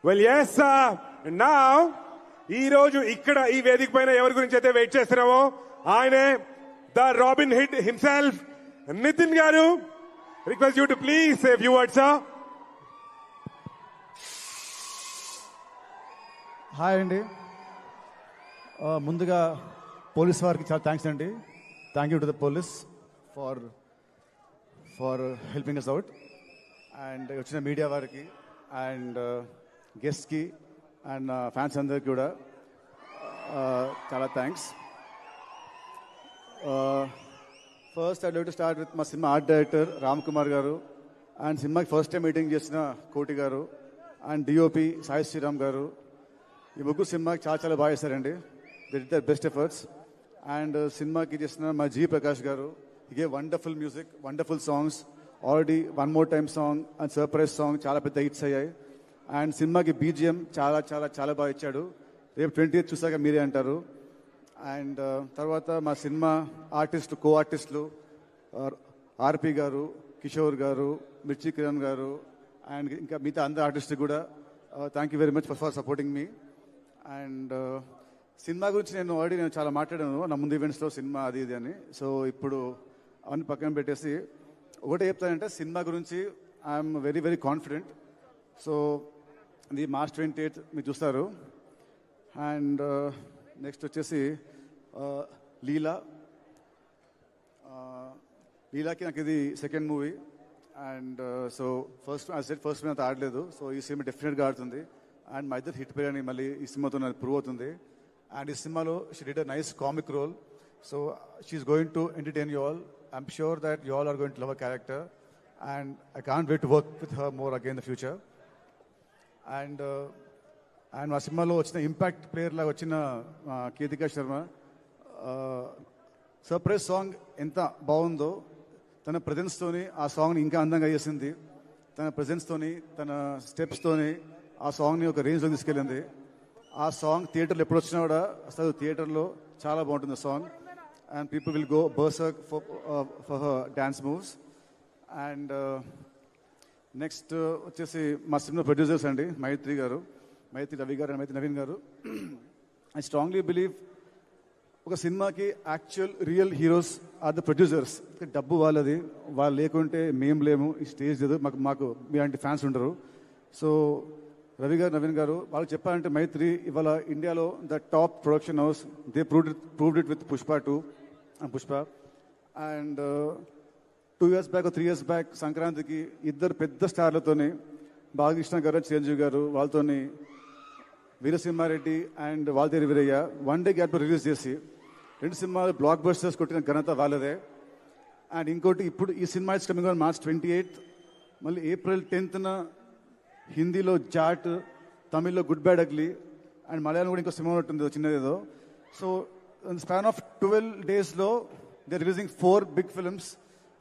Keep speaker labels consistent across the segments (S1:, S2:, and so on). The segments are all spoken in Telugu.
S1: వెల్ ఎస్ నా ఈ రోజు ఇక్కడ ఈ వేదిక పైన ఎవరి గురించి అయితే వెయిట్ చేస్తున్నామో ఆయనే the Robinhood himself Nithiin గారు. Request you to please say few words.
S2: Hi అండి. ముందుగా పోలీస్ వారికి చాలా థ్యాంక్స్ అండి. Thank you to the police for helping us out. And వచ్చిన మీడియా వారికి అండ్ గెస్ట్కి అండ్ ఫ్యాన్స్ అందరికి కూడా చాలా థ్యాంక్స్. First I like to start with మా cinema art director Ram Kumar గారు అండ్ సినిమాకి ఫస్ట్ టైం మీటింగ్ చేసిన కోటి గారు అండ్ డిఓపి సాయి శ్రీరామ్ గారు. ఈ ముగ్గురు సినిమాకి చాలా బాగా చేశారండి. They did their best efforts. And సినిమాకి చేసిన మా జీ ప్రకాష్ గారు, ఇగే wonderful music, wonderful songs. Already one more time song and surprise song చాలా పెద్ద హిట్స్ అయ్యాయి. అండ్ సినిమాకి బీజిఎం చాలా బాగా ఇచ్చాడు. రేపు 20th చూసాక మీరే అంటారు. అండ్ తర్వాత మా సినిమా ఆర్టిస్టులు, కో ఆర్టిస్టులు ఆర్పి గారు, కిషోర్ గారు, మిర్చి కిరణ్ గారు అండ్ ఇంకా మిగతా అందరు ఆర్టిస్టులు కూడా thank you very much for supporting me. And cinema గురించి నేను చాలా మాట్లాడాను నా ముందు ఈవెంట్స్లో, సినిమా అది ఇది అని. సో ఇప్పుడు అవన్నీ పక్కన పెట్టేసి ఒకటే చెప్తానంటే, సినిమా గురించి ఐఎమ్ వెరీ కాన్ఫిడెంట్. సో ఇది March 28 మీరు చూస్తారు. అండ్ నెక్స్ట్ వచ్చేసి లీలాకి నాకు ఇది second movie. And so first movie అంత ఆడలేదు. సో ఈ సినిమా డెఫినెట్గా ఆడుతుంది. అండ్ మా ఇద్దరు హిట్ పేరు అని మళ్ళీ ఈ సినిమాతో నాకు ప్రూవ్ అవుతుంది. అండ్ ఈ సినిమాలో she did a nice comic role. So she's going to entertain you all. I'm sure that you all are going to love a character. And I can't wait to work with her more again in the future. And మా సినిమాలో వచ్చిన ఇంపాక్ట్ ప్లేయర్ లాగా వచ్చిన కీర్తికా శర్మ సర్ప్రైజ్ సాంగ్ ఎంత బాగుందో, తన ప్రజెన్స్తోని ఆ సాంగ్ని ఇంకా అందంగా చేసింది. తన ప్రజెన్స్తోని, తన స్టెప్స్తోని ఆ సాంగ్ని ఒక రేంజ్లో తీసుకెళ్ళింది. ఆ సాంగ్ థియేటర్లో ఎప్పుడు వచ్చినా కూడా అసలు థియేటర్లో చాలా బాగుంటుంది song. And people will go berserk for her dance moves. And next వచ్చేసి మా సినిమా ప్రొడ్యూసర్స్ అండి, మైత్రి గారు, మైత్రి రవి గారు అండ్ మైత్రి నవీన్ గారు. ఐ స్ట్రాంగ్లీ బిలీవ్ ఒక సినిమాకి actual real heroes are the producers. డబ్బు వాళ్ళది, వాళ్ళు లేకుంటే మేము లేము, ఈ స్టేజ్ లేదు, మాకు మీలాంటి ఫ్యాన్స్ ఉండరు. సో రవి గారు, నవీన్ గారు వాళ్ళకి చెప్పాలంటే, మైత్రి ఇవాళ ఇండియాలో the top production house. They proved it with Pushpa 2 and Pushpa. And 2 years back 3 years back సంక్రాంతికి ఇద్దరు పెద్ద స్టార్లతోని, బాలకృష్ణ గారు, చిరంజీవి గారు, వాళ్ళతోని Veera Simha Reddy and Waltair Veerayya one day gap release చేసి 2 సినిమాలు బ్లాక్ బస్టర్స్ కొట్టిన ఘనత వాళ్ళదే. అండ్ ఇంకోటి ఇప్పుడు ఈ cinema is coming on March 28. మళ్ళీ April 10th హిందీలో జాట్, తమిళ్లో good bad ugly and Malayalam కూడా ఇంకో సినిమా ఉంటుంది చిన్నదేదో. సో స్పాన్ ఆఫ్ 12 daysలో they releasing 4 big films.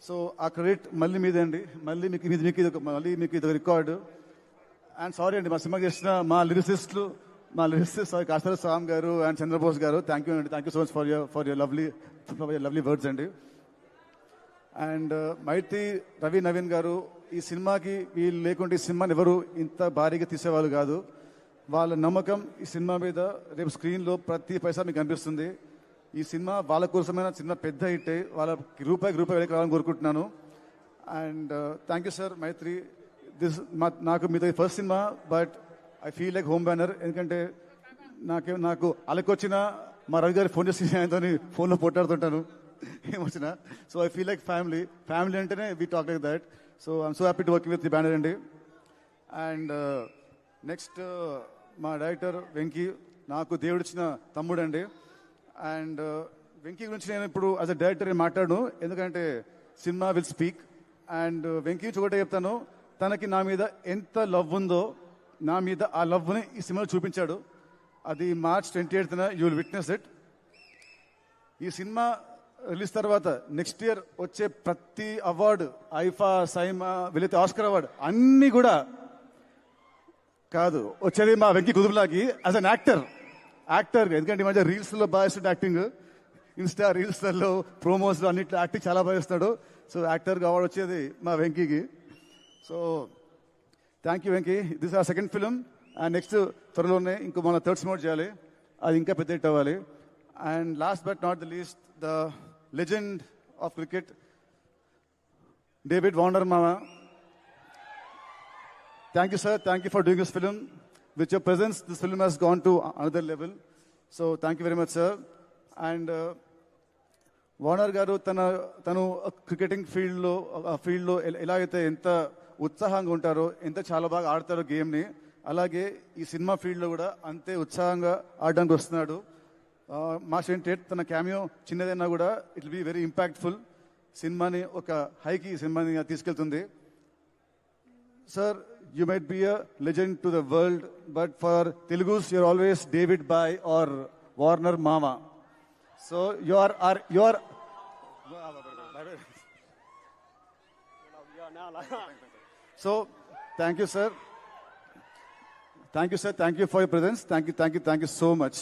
S2: So ఆ క్రెడిట్ మళ్ళీ మీదే అండి. మళ్ళీ మీకు ఇది రికార్డు. అండ్ సారీ అండి, మా సినిమా చేసిన మా లిరిసిస్ట్ కాస్తల స్వామి గారు అండ్ చంద్రబోస్ గారు, థ్యాంక్ యూ అండి. Thank you so much for your lovely words అండి. అండ్ మైత్రి రవి నవీన్ గారు, ఈ సినిమాకి వీళ్ళు లేకుంటే ఈ సినిమాని ఎవరు ఇంత భారీగా తీసేవాళ్ళు కాదు. వాళ్ళ నమ్మకం ఈ సినిమా మీద రేపు స్క్రీన్లో ప్రతి పైసా మీకు కనిపిస్తుంది. ఈ సినిమా వాళ్ళ కోసమైన సినిమా పెద్ద హిట్ అయ్యి వాళ్ళకి రూపాయికి వెళ్ళి రావాలని కోరుకుంటున్నాను. అండ్ థ్యాంక్ యూ సార్ మైత్రి. నాకు మీతో first cinema, but I feel like home banner. ఎందుకంటే నాకు అలకొచ్చిన మా రవి గారి ఫోన్ చేసి ఆయనతో ఫోన్లో పోట్లాడుతుంటాను ఏమొచ్చినా. So I feel like family అంటేనే we talk like that. So I'm so happy to work with the banner అండి. అండ్ నెక్స్ట్ మా డైరెక్టర్ వెంకీ, నాకు దేవుడిచ్చిన తమ్ముడు అండి. అండ్ వెంకీ గురించి నేను ఇప్పుడు యాజ్ అ డైరెక్టర్ మాట్లాడను, ఎందుకంటే cinema will speak. And Venky గురించి ఒకటే చెప్తాను, తనకి నా మీద ఎంత లవ్ ఉందో, నా మీద ఆ లవ్ని ఈ సినిమాలో చూపించాడు. అది March 28th you will witness it. ఈ సినిమా రిలీజ్ తర్వాత నెక్స్ట్ ఇయర్ వచ్చే ప్రతి అవార్డు, ఐఫా, సైమా, వీలైతే ఆస్కర్ అవార్డు అన్నీ కూడా కాదు, వచ్చేది మా వెంకీ కుదుపులాకి యాజ్ అన్ యాక్టర్. ఎందుకంటే ఈ మధ్య రీల్స్లో బాగా ఇస్తాడు యాక్టింగ్, ఇన్స్టా రీల్స్లలో, ప్రోమోస్లో అన్నిట్లో యాక్టింగ్ చాలా బాగా ఇస్తాడు. సో యాక్టర్గా అవార్డు వచ్చేది మా వెంకీకి. So thank you Venky. This are second film and next త్వరలోనే ఇంకో మన థర్డ్ సినిమా చేయాలి, అది ఇంకా పెద్ద హిట్ అవ్వాలి. And last but not the least, the legend of cricket David Warner మామ. Thank you, sir. Thank you for doing this film. With your presence, this film has gone to another level. So, thank you very much, sir. And Warner గారు తను క్రికెటింగ్ ఫీల్డ్లో ఎలా అయితే ఎంత ఉత్సాహంగా ఉంటారో, ఎంత చాలా బాగా ఆడతారో గేమ్ని, అలాగే ఈ సినిమా ఫీల్డ్లో కూడా అంతే ఉత్సాహంగా ఆడడానికి వస్తున్నాడు. మాస్ ఏంటేట్ తన క్యామియో చిన్నదైనా కూడా it will be very impactful. సినిమాని ఒక హైకి సినిమాని తీసుకెళ్తుంది. Sir, you might be a legend to the world, but for Telugus, you're always David Bhai or Warner Mama. So you're So thank you, sir. Thank you, sir. Thank you for your presence. Thank you so much.